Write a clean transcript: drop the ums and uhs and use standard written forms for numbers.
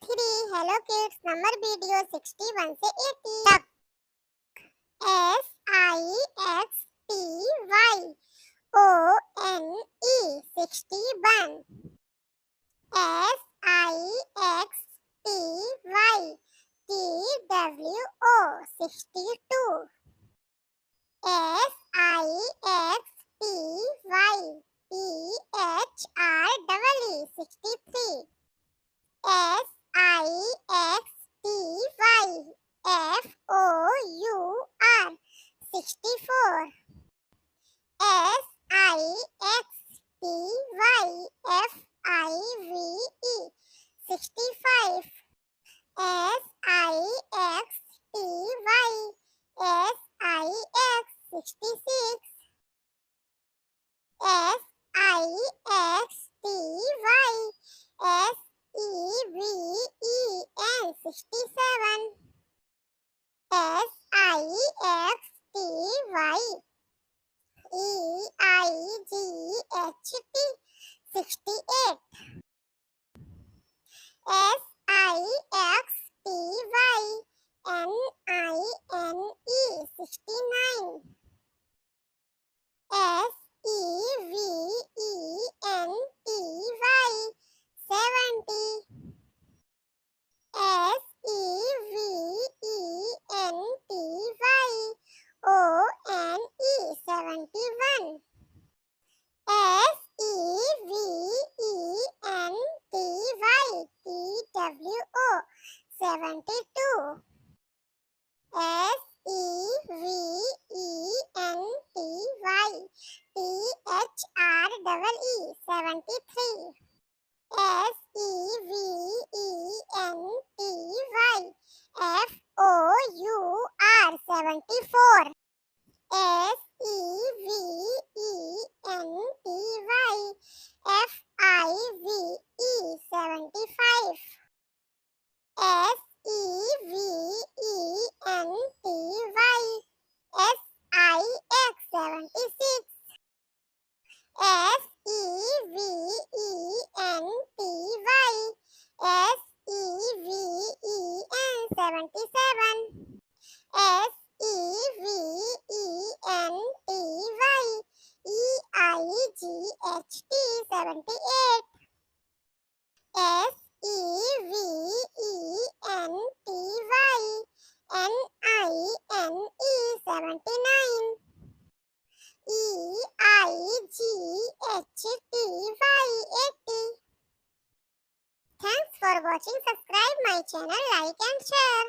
3. Hello kids. Number video 61 से 80 तक. SIXTY ONE 60 bun. SIXTY TWO 62. SIXTYPHREE 63. SIXTYFOUR 64. SIXTYFIVE 65. SIXTYSIX 66. SIXTYSEVEN 67. SIXTYEIGHT 68. SIXTYNINE 69. SEVENTY 70. SEVENTYONE 71. SEVENTYTWO 72. SEVENTYTHREE 73. SEVENTYFOUR 74. SEVENTYFIVE 75. SEVENTYSIX 76. SEVENTYSEVEN 77. SEVENTYEIGHT 78. SEVENTYNINE 79. EIGHTY 80. Thanks for watching. Subscribe my channel, like and share.